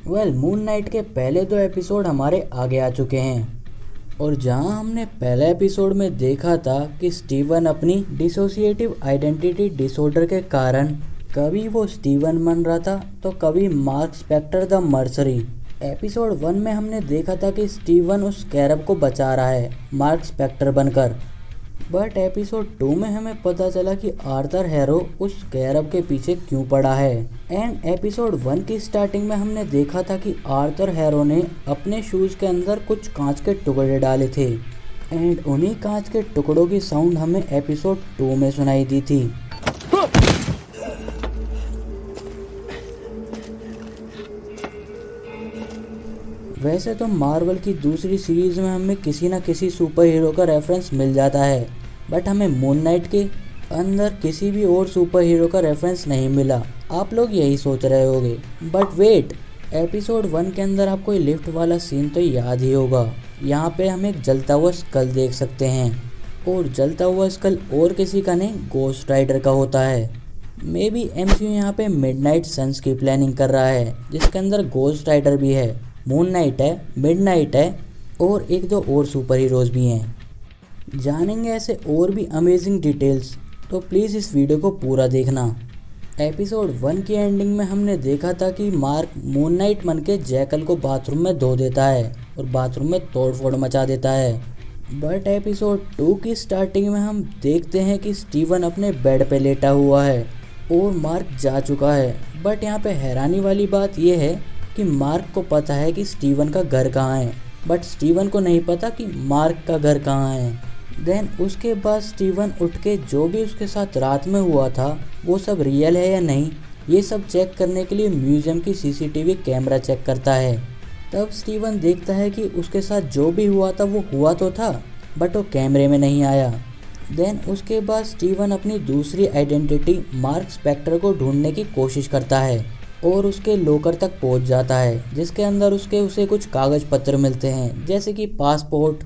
Moon night के पहले 2 episode हमारे आगे आ चुके हैं और जहां हमने पहले एपिसोड में देखा था कि स्टीवन अपनी डिसोसिएटिव आइडेंटिटी डिसऑर्डर के कारण कभी वो स्टीवन बन रहा था तो कभी मार्क स्पेक्टर द मर्सरी। एपिसोड 1 में हमने देखा था कि स्टीवन उस स्कैरब को बचा रहा है मार्क स्पेक्टर बनकर, बट एपिसोड 2 में हमें पता चला कि आर्थर हैरो उस स्कैरब के पीछे क्यों पड़ा है। एंड एपिसोड 1 की स्टार्टिंग में हमने देखा था कि आर्थर हैरो ने अपने शूज के अंदर कुछ कांच के टुकड़े डाले थे एंड उन्हीं कांच के टुकड़ों की साउंड हमें एपिसोड 2 में सुनाई दी थी। वैसे तो मार्वल की दूसरी सीरीज में हमें किसी न किसी सुपर हीरो का रेफरेंस मिल जाता है, बट हमें मून नाइट के अंदर किसी भी और सुपर हीरो का रेफरेंस नहीं मिला। आप लोग यही सोच रहे होंगे, बट वेट, एपिसोड 1 के अंदर आपको ये लिफ्ट वाला सीन तो याद ही होगा। यहाँ पे हम एक जलता हुआ स्कल देख सकते हैं और जलता हुआ स्कल और किसी का नहीं, गोस्ट राइडर का होता है। मे बी एमसीयू यहाँ पे मिडनाइट सन्स की प्लानिंग कर रहा है जिसके अंदर गोस्ट राइडर भी है, मून नाइट है, मिडनाइट है और 1-2 और सुपर हीरोज भी हैं। जानेंगे ऐसे और भी अमेजिंग डिटेल्स, तो प्लीज़ इस वीडियो को पूरा देखना। एपिसोड 1 की एंडिंग में हमने देखा था कि मार्क मून नाइट बन के जैकल को बाथरूम में धो देता है और बाथरूम में तोड़फोड़ मचा देता है। बट एपिसोड 2 की स्टार्टिंग में हम देखते हैं कि स्टीवन अपने बेड पे लेटा हुआ है और मार्क जा चुका है। बट यहाँ पे हैरानी वाली बात यह है कि मार्क को पता है कि स्टीवन का घर कहाँ है, बट स्टीवन को नहीं पता कि मार्क का घर कहाँ है। देन उसके बाद स्टीवन उठ के जो भी उसके साथ रात में हुआ था वो सब रियल है या नहीं, ये सब चेक करने के लिए म्यूजियम की सीसीटीवी कैमरा चेक करता है। तब स्टीवन देखता है कि उसके साथ जो भी हुआ था वो हुआ तो था, बट वो कैमरे में नहीं आया। देन उसके बाद स्टीवन अपनी दूसरी आइडेंटिटी मार्क स्पेक्टर को ढूंढने की कोशिश करता है और उसके लॉकर तक पहुंच जाता है जिसके अंदर उसे कुछ कागज पत्र मिलते हैं जैसे कि पासपोर्ट,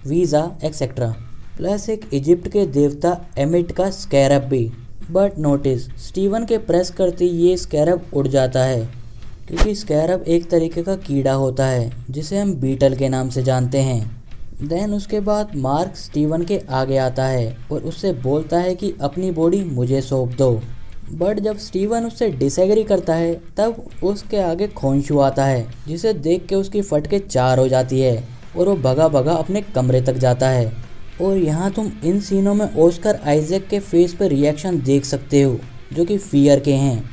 वीज़ा एक्सेट्रा, प्लस एक इजिप्ट के देवता एमिट का स्कैरब भी। बट नोटिस, स्टीवन के प्रेस करते ये स्कैरब उड़ जाता है क्योंकि स्कैरब एक तरीके का कीड़ा होता है जिसे हम बीटल के नाम से जानते हैं। देन उसके बाद मार्क स्टीवन के आगे आता है और उससे बोलता है कि अपनी बॉडी मुझे सौंप दो। बट जब स्टीवन उससे डिसएग्री करता है तब उसके आगे खोंशू आता है जिसे देख के उसकी फटके 4 हो जाती है और वो भगा भगा अपने कमरे तक जाता है। और यहाँ तुम इन सीनों में ऑस्कर आइजैक के फेस पर रिएक्शन देख सकते हो जो कि फियर के हैं।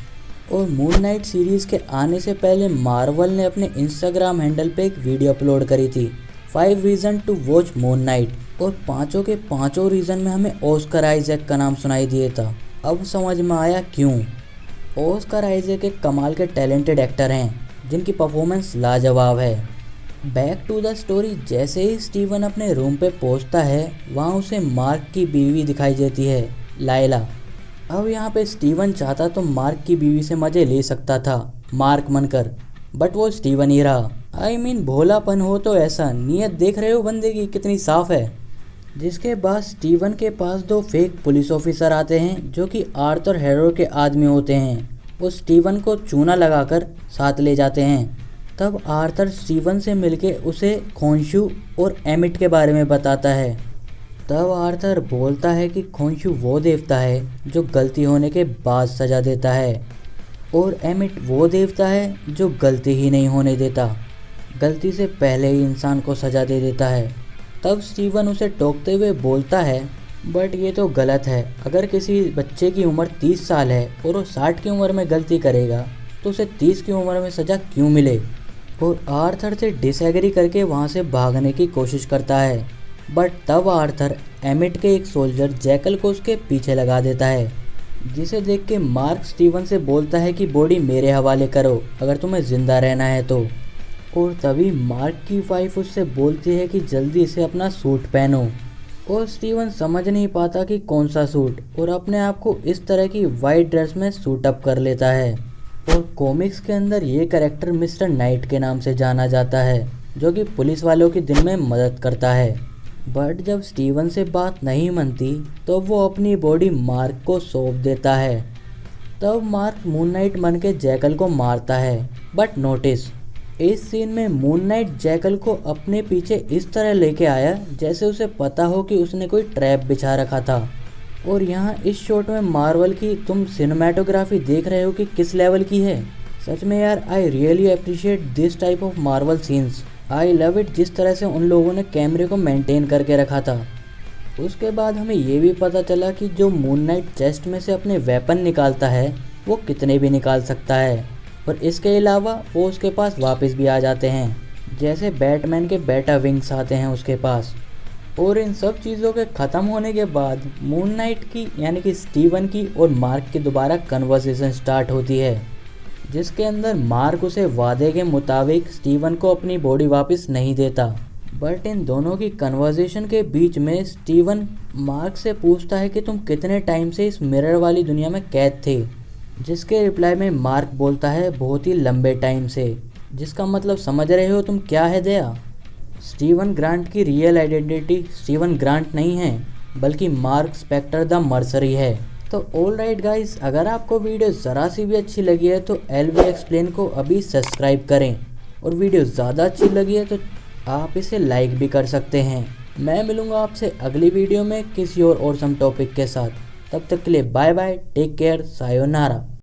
और मून नाइट सीरीज़ के आने से पहले मार्वल ने अपने इंस्टाग्राम हैंडल पे एक वीडियो अपलोड करी थी, 5 reason to watch moon night, और 5 के 5 रीज़न में हमें ऑस्कर आइजैक का नाम सुनाई दिया था। अब समझ में आया क्यों। ऑस्कर आइजैक एक कमाल के टैलेंटेड एक्टर हैं जिनकी परफॉर्मेंस लाजवाब है। बैक टू द स्टोरी, जैसे ही स्टीवन अपने रूम पे पहुंचता है वहाँ उसे मार्क की बीवी दिखाई देती है, लायला। अब यहाँ पे स्टीवन चाहता तो मार्क की बीवी से मज़े ले सकता था मार्क बनकर, बट वो स्टीवन ही रहा। आई मीन भोलापन हो तो ऐसा, नीयत देख रहे हो बंदे की कितनी साफ है। जिसके बाद स्टीवन के पास 2 फेक पुलिस ऑफिसर आते हैं जो कि आर्थर हैरो के आदमी होते हैं। वो स्टीवन को चूना लगाकर साथ ले जाते हैं। तब आर्थर स्टीवन से मिलके उसे खोंशू और एमिट के बारे में बताता है। तब आर्थर बोलता है कि खोंशू वो देवता है जो गलती होने के बाद सज़ा देता है और एमिट वो देवता है जो गलती ही नहीं होने देता, गलती से पहले ही इंसान को सज़ा दे देता है। तब स्टीवन उसे टोकते हुए बोलता है, बट ये तो गलत है। अगर किसी बच्चे की उम्र 30 साल है और वो 60 की उम्र में गलती करेगा तो उसे 30 की उम्र में सज़ा क्यों मिले। और आर्थर से डिसएग्री करके वहाँ से भागने की कोशिश करता है, बट तब आर्थर एमिट के एक सोल्जर जैकल को उसके पीछे लगा देता है, जिसे देख के मार्क स्टीवन से बोलता है कि बॉडी मेरे हवाले करो अगर तुम्हें ज़िंदा रहना है तो। और तभी मार्क की वाइफ उससे बोलती है कि जल्दी से अपना सूट पहनो, और स्टीवन समझ नहीं पाता कि कौन सा सूट, और अपने आप को इस तरह की वाइट ड्रेस में सूट अप कर लेता है। और कॉमिक्स के अंदर ये कैरेक्टर मिस्टर नाइट के नाम से जाना जाता है जो कि पुलिस वालों की दिन में मदद करता है। बट जब स्टीवन से बात नहीं मनती तो वो अपनी बॉडी मार्क को सौंप देता है। तब मार्क मून नाइट बन के जैकल को मारता है। बट नोटिस, इस सीन में मून नाइट जैकल को अपने पीछे इस तरह लेके आया जैसे उसे पता हो कि उसने कोई ट्रैप बिछा रखा था। और यहाँ इस शॉट में मार्वल की तुम सिनेमेटोग्राफी देख रहे हो कि किस लेवल की है। सच में यार, I really appreciate this type of Marvel scenes. I love it जिस तरह से उन लोगों ने कैमरे को मेंटेन करके रखा था। उसके बाद हमें ये भी पता चला कि जो मून नाइट चेस्ट में से अपने वेपन निकालता है वो कितने भी निकाल सकता है, और इसके अलावा वो उसके पास वापस भी आ जाते हैं, जैसे बैटमैन के बेटा विंग्स आते हैं उसके पास। और इन सब चीज़ों के ख़त्म होने के बाद मून नाइट की यानी कि स्टीवन की और मार्क की दोबारा कन्वर्सेशन स्टार्ट होती है, जिसके अंदर मार्क उसे वादे के मुताबिक स्टीवन को अपनी बॉडी वापस नहीं देता। बट इन दोनों की कन्वर्सेशन के बीच में स्टीवन मार्क से पूछता है कि तुम कितने टाइम से इस मिरर वाली दुनिया में कैद थे, जिसके रिप्लाई में मार्क बोलता है बहुत ही लंबे टाइम से, जिसका मतलब समझ रहे हो तुम क्या है दया। स्टीवन ग्रांट की रियल आइडेंटिटी स्टीवन ग्रांट नहीं है बल्कि मार्क स्पेक्टर द मर्सरी है। तो ऑल राइट गाइस, अगर आपको वीडियो ज़रा सी भी अच्छी लगी है तो LV एक्सप्लेन को अभी सब्सक्राइब करें, और वीडियो ज़्यादा अच्छी लगी है तो आप इसे लाइक भी कर सकते हैं। मैं मिलूँगा आपसे अगली वीडियो में किसी और ऑसम टॉपिक के साथ। तब तक के लिए bye bye, take care, sayonara.